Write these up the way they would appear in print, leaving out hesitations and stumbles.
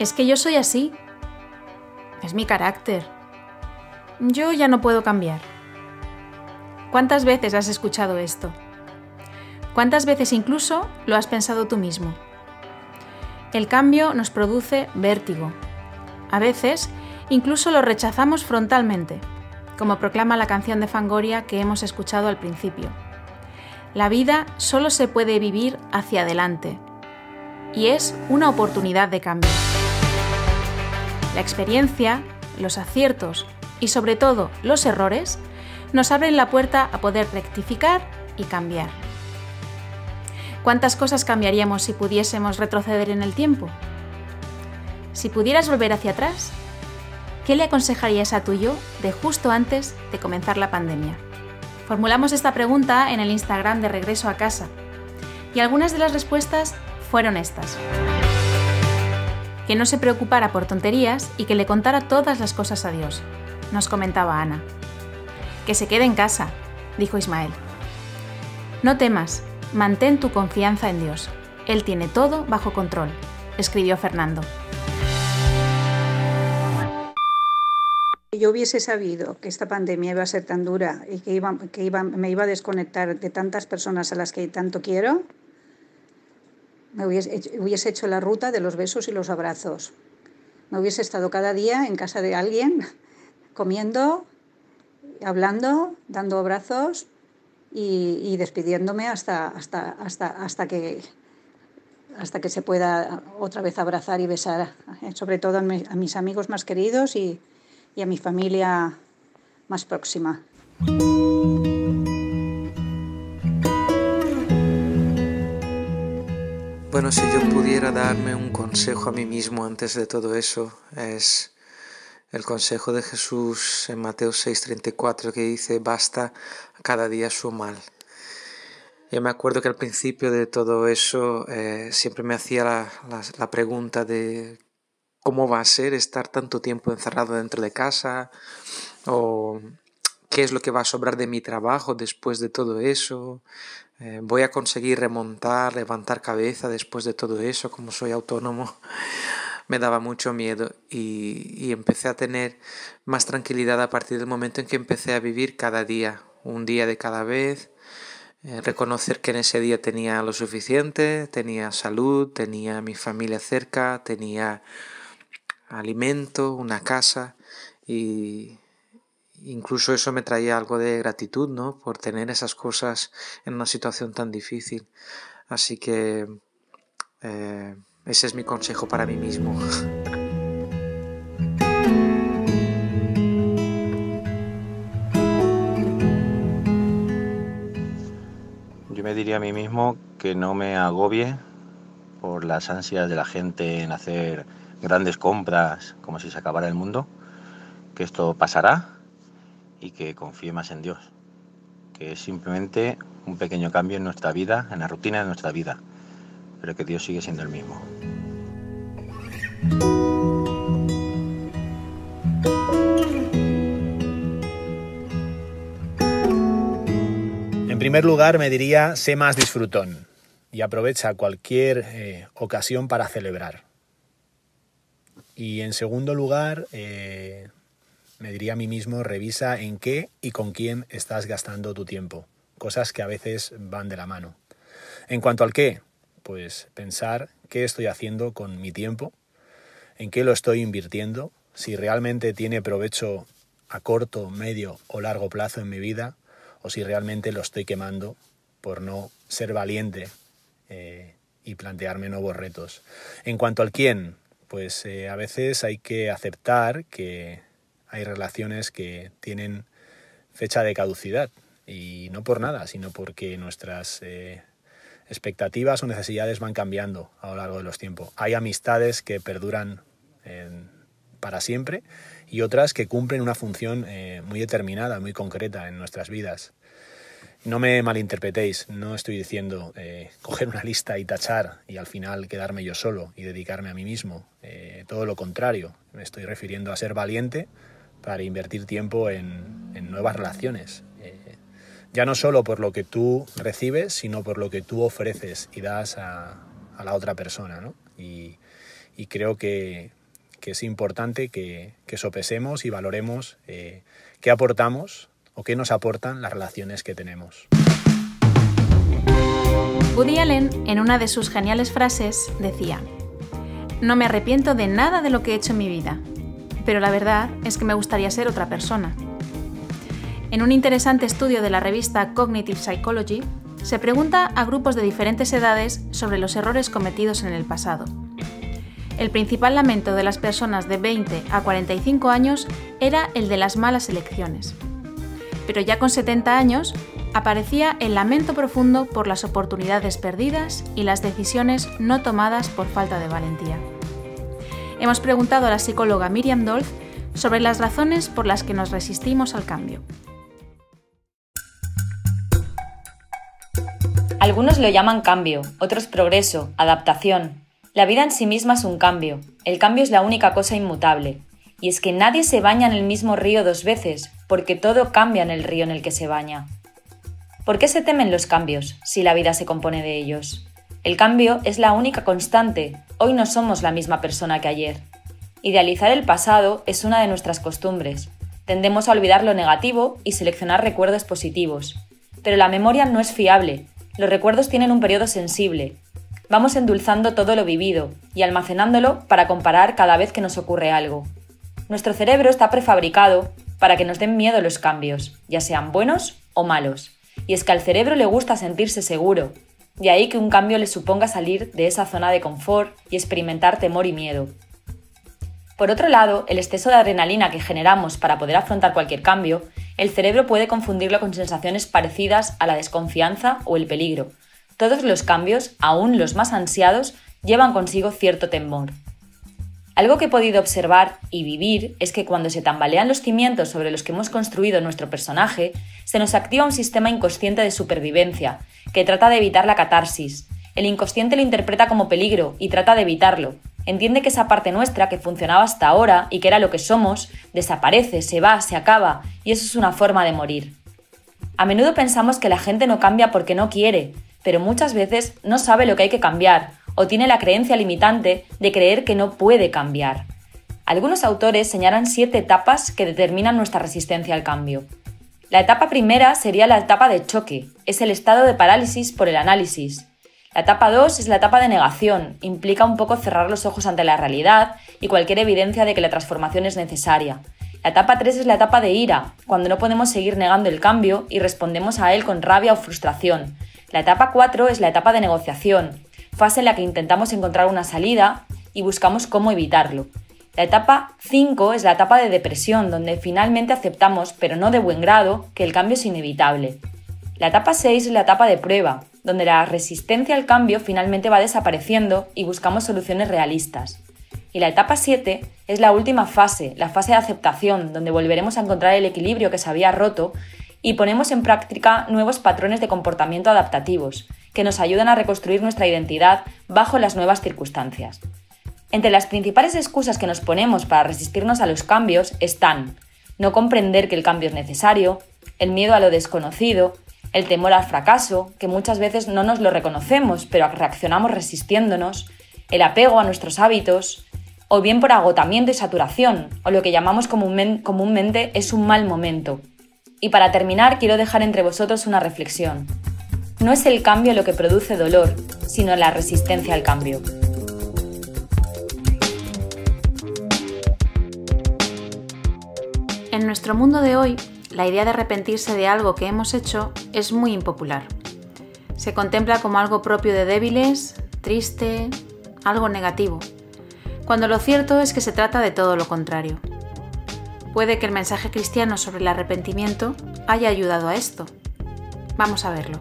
Es que yo soy así. Es mi carácter. Yo ya no puedo cambiar. ¿Cuántas veces has escuchado esto? ¿Cuántas veces incluso lo has pensado tú mismo? El cambio nos produce vértigo. A veces incluso lo rechazamos frontalmente, como proclama la canción de Fangoria que hemos escuchado al principio. La vida solo se puede vivir hacia adelante y es una oportunidad de cambio. La experiencia, los aciertos y sobre todo los errores nos abren la puerta a poder rectificar y cambiar. ¿Cuántas cosas cambiaríamos si pudiésemos retroceder en el tiempo? Si pudieras volver hacia atrás, ¿qué le aconsejarías a tu yo de justo antes de comenzar la pandemia? Formulamos esta pregunta en el Instagram de Regreso a Casa y algunas de las respuestas fueron estas. Que no se preocupara por tonterías y que le contara todas las cosas a Dios, nos comentaba Ana. Que se quede en casa, dijo Ismael. No temas, mantén tu confianza en Dios. Él tiene todo bajo control, escribió Fernando. Si yo hubiese sabido que esta pandemia iba a ser tan dura y que me iba a desconectar de tantas personas a las que tanto quiero, me hubiese hecho la ruta de los besos y los abrazos. Me hubiese estado cada día en casa de alguien, comiendo, hablando, dando abrazos y despidiéndome hasta que se pueda otra vez abrazar y besar, sobre todo a mis amigos más queridos y a mi familia más próxima. Bueno, si yo pudiera darme un consejo a mí mismo antes de todo eso, es el consejo de Jesús en Mateo 6:34 que dice: basta cada día su mal. Yo me acuerdo que al principio de todo eso siempre me hacía la pregunta de cómo va a ser estar tanto tiempo encerrado dentro de casa, o qué es lo que va a sobrar de mi trabajo después de todo eso. ¿Voy a conseguir remontar, levantar cabeza después de todo eso? Como soy autónomo, me daba mucho miedo y empecé a tener más tranquilidad a partir del momento en que empecé a vivir cada día, un día de cada vez, reconocer que en ese día tenía lo suficiente, tenía salud, tenía mi familia cerca, tenía alimento, una casa, y incluso eso me traía algo de gratitud, ¿no? Por tener esas cosas en una situación tan difícil. Así que ese es mi consejo para mí mismo. Yo me diría a mí mismo que no me agobie por las ansias de la gente en hacer grandes compras como si se acabara el mundo, que esto pasará y que confíe más en Dios, que es simplemente un pequeño cambio en nuestra vida, en la rutina de nuestra vida, pero que Dios sigue siendo el mismo. En primer lugar, me diría, sé más disfrutón y aprovecha cualquier ocasión para celebrar. Y en segundo lugar, me diría a mí mismo, revisa en qué y con quién estás gastando tu tiempo. Cosas que a veces van de la mano. En cuanto al qué, pues pensar qué estoy haciendo con mi tiempo, en qué lo estoy invirtiendo, si realmente tiene provecho a corto, medio o largo plazo en mi vida, o si realmente lo estoy quemando por no ser valiente y plantearme nuevos retos. En cuanto al quién, pues a veces hay que aceptar que hay relaciones que tienen fecha de caducidad, y no por nada, sino porque nuestras expectativas o necesidades van cambiando a lo largo de los tiempos. Hay amistades que perduran para siempre y otras que cumplen una función muy determinada, muy concreta en nuestras vidas. No me malinterpretéis, no estoy diciendo coger una lista y tachar y al final quedarme yo solo y dedicarme a mí mismo. Todo lo contrario, me estoy refiriendo a ser valiente para invertir tiempo en nuevas relaciones. Ya no solo por lo que tú recibes, sino por lo que tú ofreces y das a la otra persona, ¿no? Y y creo que es importante que sopesemos y valoremos qué aportamos o qué nos aportan las relaciones que tenemos. Woody Allen, en una de sus geniales frases, decía: «No me arrepiento de nada de lo que he hecho en mi vida, pero la verdad es que me gustaría ser otra persona». En un interesante estudio de la revista Cognitive Psychology, se pregunta a grupos de diferentes edades sobre los errores cometidos en el pasado. El principal lamento de las personas de 20 a 45 años era el de las malas elecciones. Pero ya con 70 años aparecía el lamento profundo por las oportunidades perdidas y las decisiones no tomadas por falta de valentía. Hemos preguntado a la psicóloga Miriam Dolf sobre las razones por las que nos resistimos al cambio. Algunos lo llaman cambio, otros progreso, adaptación. La vida en sí misma es un cambio. El cambio es la única cosa inmutable. Y es que nadie se baña en el mismo río 2 veces, porque todo cambia en el río en el que se baña. ¿Por qué se temen los cambios, si la vida se compone de ellos? El cambio es la única constante. Hoy no somos la misma persona que ayer. Idealizar el pasado es una de nuestras costumbres. Tendemos a olvidar lo negativo y seleccionar recuerdos positivos. Pero la memoria no es fiable. Los recuerdos tienen un periodo sensible. Vamos endulzando todo lo vivido y almacenándolo para comparar cada vez que nos ocurre algo. Nuestro cerebro está prefabricado para que nos den miedo los cambios, ya sean buenos o malos. Y es que al cerebro le gusta sentirse seguro. De ahí que un cambio le suponga salir de esa zona de confort y experimentar temor y miedo. Por otro lado, el exceso de adrenalina que generamos para poder afrontar cualquier cambio, el cerebro puede confundirlo con sensaciones parecidas a la desconfianza o el peligro. Todos los cambios, aún los más ansiados, llevan consigo cierto temor. Algo que he podido observar y vivir es que cuando se tambalean los cimientos sobre los que hemos construido nuestro personaje, se nos activa un sistema inconsciente de supervivencia, que trata de evitar la catarsis. El inconsciente lo interpreta como peligro y trata de evitarlo. Entiende que esa parte nuestra que funcionaba hasta ahora y que era lo que somos, desaparece, se va, se acaba, y eso es una forma de morir. A menudo pensamos que la gente no cambia porque no quiere, pero muchas veces no sabe lo que hay que cambiar o tiene la creencia limitante de creer que no puede cambiar. Algunos autores señalan 7 etapas que determinan nuestra resistencia al cambio. La etapa primera sería la etapa de choque, es el estado de parálisis por el análisis. La etapa 2 es la etapa de negación, implica un poco cerrar los ojos ante la realidad y cualquier evidencia de que la transformación es necesaria. La etapa 3 es la etapa de ira, cuando no podemos seguir negando el cambio y respondemos a él con rabia o frustración. La etapa 4 es la etapa de negociación, fase en la que intentamos encontrar una salida y buscamos cómo evitarlo. La etapa 5 es la etapa de depresión, donde finalmente aceptamos, pero no de buen grado, que el cambio es inevitable. La etapa 6 es la etapa de prueba, donde la resistencia al cambio finalmente va desapareciendo y buscamos soluciones realistas. Y la etapa 7 es la última fase, la fase de aceptación, donde volveremos a encontrar el equilibrio que se había roto y ponemos en práctica nuevos patrones de comportamiento adaptativos, que nos ayudan a reconstruir nuestra identidad bajo las nuevas circunstancias. Entre las principales excusas que nos ponemos para resistirnos a los cambios están no comprender que el cambio es necesario, el miedo a lo desconocido, el temor al fracaso, que muchas veces no nos lo reconocemos, pero reaccionamos resistiéndonos, el apego a nuestros hábitos, o bien por agotamiento y saturación, o lo que llamamos comúnmente es un mal momento. Y para terminar, quiero dejar entre vosotros una reflexión. No es el cambio lo que produce dolor, sino la resistencia al cambio. En nuestro mundo de hoy, la idea de arrepentirse de algo que hemos hecho es muy impopular. Se contempla como algo propio de débiles, triste, algo negativo, cuando lo cierto es que se trata de todo lo contrario. Puede que el mensaje cristiano sobre el arrepentimiento haya ayudado a esto. Vamos a verlo.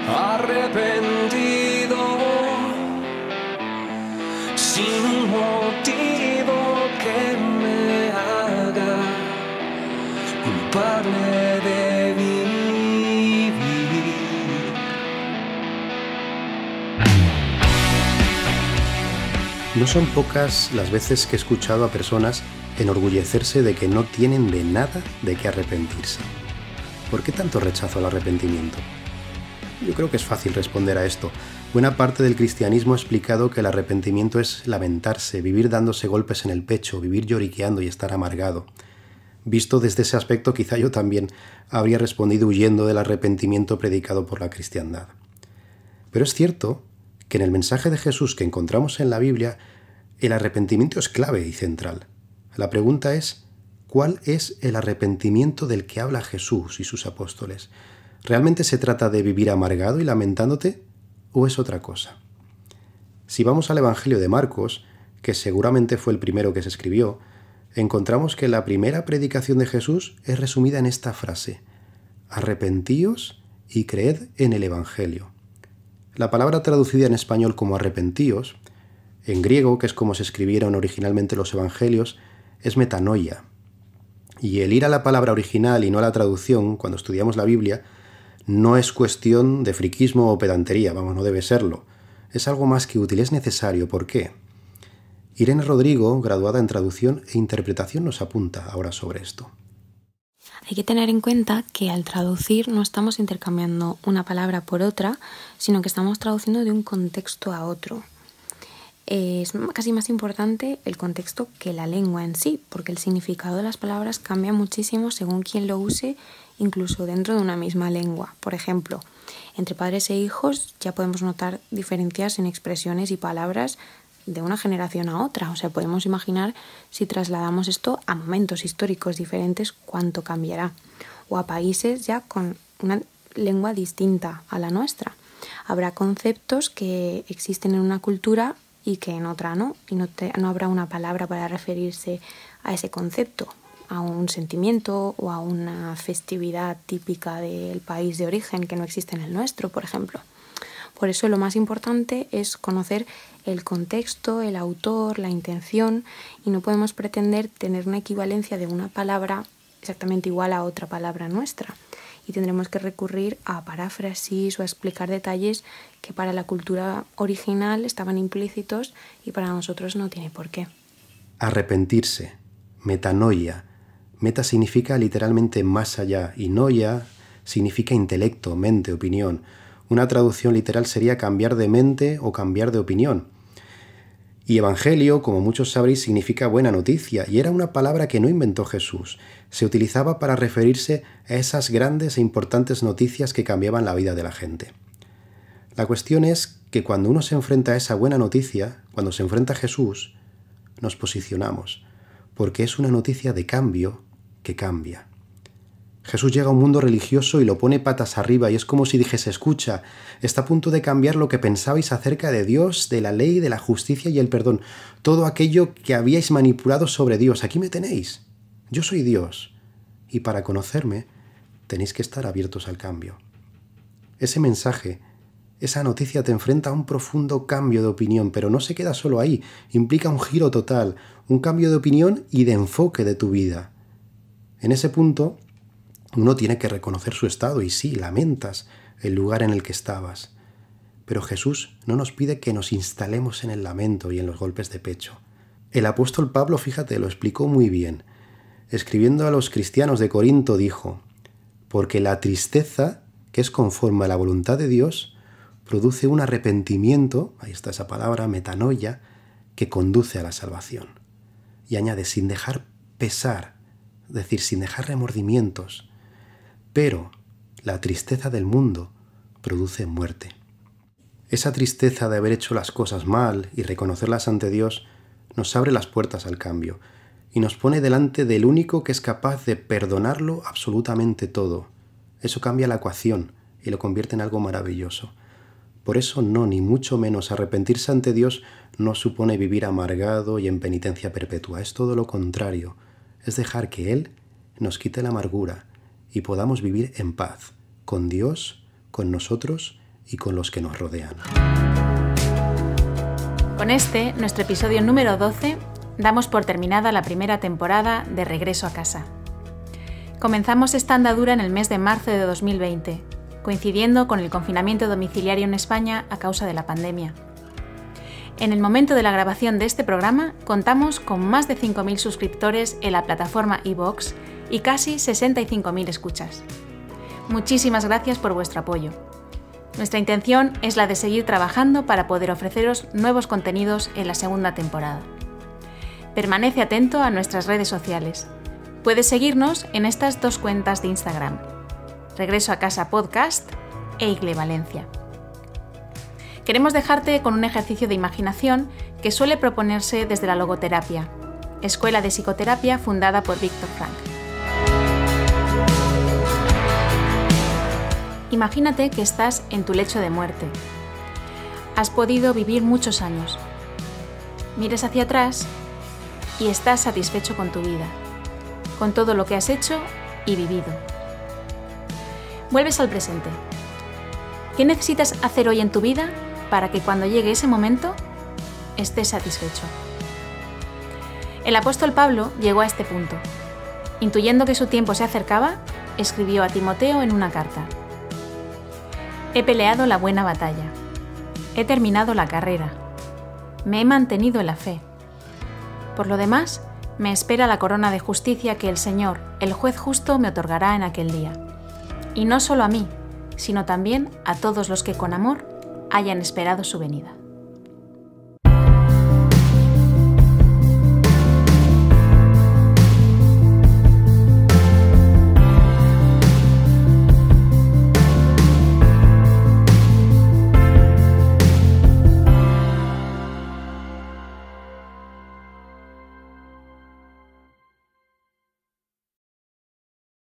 Arrepentido, sin un motivo que me haga culpable de vivir. No son pocas las veces que he escuchado a personas enorgullecerse de que no tienen de nada de qué arrepentirse. ¿Por qué tanto rechazo al arrepentimiento? Yo creo que es fácil responder a esto, Buena parte del cristianismo ha explicado que el arrepentimiento es lamentarse, vivir dándose golpes en el pecho, vivir lloriqueando y estar amargado. Visto desde ese aspecto, quizá yo también habría respondido huyendo del arrepentimiento predicado por la cristiandad. Pero es cierto que en el mensaje de Jesús que encontramos en la Biblia, el arrepentimiento es clave y central. La pregunta es, ¿cuál es el arrepentimiento del que habla Jesús y sus apóstoles? ¿Realmente se trata de vivir amargado y lamentándote o es otra cosa? Si vamos al Evangelio de Marcos, que seguramente fue el primero que se escribió, encontramos que la primera predicación de Jesús es resumida en esta frase: arrepentíos y creed en el Evangelio. La palabra traducida en español como arrepentíos, en griego, que es como se escribieron originalmente los evangelios, es metanoia. Y el ir a la palabra original y no a la traducción, cuando estudiamos la Biblia, no es cuestión de friquismo o pedantería, no debe serlo. Es algo más que útil, es necesario. ¿Por qué? Irene Rodrigo, graduada en traducción e interpretación, nos apunta ahora sobre esto. Hay que tener en cuenta que al traducir no estamos intercambiando una palabra por otra, sino que estamos traduciendo de un contexto a otro. Es casi más importante el contexto que la lengua en sí, porque el significado de las palabras cambia muchísimo según quien lo use, incluso dentro de una misma lengua. Por ejemplo, entre padres e hijos ya podemos notar diferencias en expresiones y palabras de una generación a otra. O sea, podemos imaginar si trasladamos esto a momentos históricos diferentes, cuánto cambiará. O a países ya con una lengua distinta a la nuestra. Habrá conceptos que existen en una cultura y que en otra no. Y no habrá una palabra para referirse a ese concepto, a un sentimiento o a una festividad típica del país de origen que no existe en el nuestro, por ejemplo. Por eso lo más importante es conocer el contexto, el autor, la intención, y no podemos pretender tener una equivalencia de una palabra exactamente igual a otra palabra nuestra. Y tendremos que recurrir a paráfrasis o a explicar detalles que para la cultura original estaban implícitos y para nosotros no tiene por qué. Arrepentirse, metanoia. Meta significa literalmente más allá y noia significa intelecto, mente, opinión. Una traducción literal sería cambiar de mente o cambiar de opinión. Y evangelio, como muchos sabréis, significa buena noticia, y era una palabra que no inventó Jesús. Se utilizaba para referirse a esas grandes e importantes noticias que cambiaban la vida de la gente. La cuestión es que cuando uno se enfrenta a esa buena noticia, cuando se enfrenta a Jesús, nos posicionamos, porque es una noticia de cambio que cambia. Jesús llega a un mundo religioso y lo pone patas arriba y es como si dijese: escucha, está a punto de cambiar lo que pensabais acerca de Dios, de la ley, de la justicia y el perdón. Todo aquello que habíais manipulado sobre Dios, aquí me tenéis. Yo soy Dios y para conocerme tenéis que estar abiertos al cambio. Ese mensaje, esa noticia te enfrenta a un profundo cambio de opinión, pero no se queda solo ahí, implica un giro total, un cambio de opinión y de enfoque de tu vida. En ese punto, uno tiene que reconocer su estado y sí, lamentas el lugar en el que estabas. Pero Jesús no nos pide que nos instalemos en el lamento y en los golpes de pecho. El apóstol Pablo, fíjate, lo explicó muy bien. Escribiendo a los cristianos de Corinto dijo: porque la tristeza, que es conforme a la voluntad de Dios, produce un arrepentimiento, ahí está esa palabra, metanoia, que conduce a la salvación. Y añade, sin dejar pesar, es decir, sin dejar remordimientos. Pero la tristeza del mundo produce muerte. Esa tristeza de haber hecho las cosas mal y reconocerlas ante Dios nos abre las puertas al cambio y nos pone delante del único que es capaz de perdonarlo absolutamente todo. Eso cambia la ecuación y lo convierte en algo maravilloso. Por eso no, ni mucho menos, arrepentirse ante Dios no supone vivir amargado y en penitencia perpetua. Es todo lo contrario. Es dejar que Él nos quite la amargura y podamos vivir en paz, con Dios, con nosotros y con los que nos rodean. Con nuestro episodio número 12, damos por terminada la primera temporada de Regreso a Casa. Comenzamos esta andadura en el mes de marzo de 2020, coincidiendo con el confinamiento domiciliario en España a causa de la pandemia. En el momento de la grabación de este programa, contamos con más de 5.000 suscriptores en la plataforma iVoox y casi 65.000 escuchas. Muchísimas gracias por vuestro apoyo. Nuestra intención es la de seguir trabajando para poder ofreceros nuevos contenidos en la segunda temporada. Permanece atento a nuestras redes sociales. Puedes seguirnos en estas 2 cuentas de Instagram: Regreso a Casa Podcast e Igle Valencia. Queremos dejarte con un ejercicio de imaginación que suele proponerse desde la logoterapia, escuela de psicoterapia fundada por Viktor Frankl. Imagínate que estás en tu lecho de muerte. Has podido vivir muchos años. Mires hacia atrás y estás satisfecho con tu vida, con todo lo que has hecho y vivido. Vuelves al presente. ¿Qué necesitas hacer hoy en tu vida para que cuando llegue ese momento estés satisfecho? El apóstol Pablo llegó a este punto. Intuyendo que su tiempo se acercaba, escribió a Timoteo en una carta: He peleado la buena batalla. He terminado la carrera. Me he mantenido en la fe. Por lo demás, me espera la corona de justicia que el Señor, el juez justo, me otorgará en aquel día. Y no solo a mí, sino también a todos los que con amor hayan esperado su venida.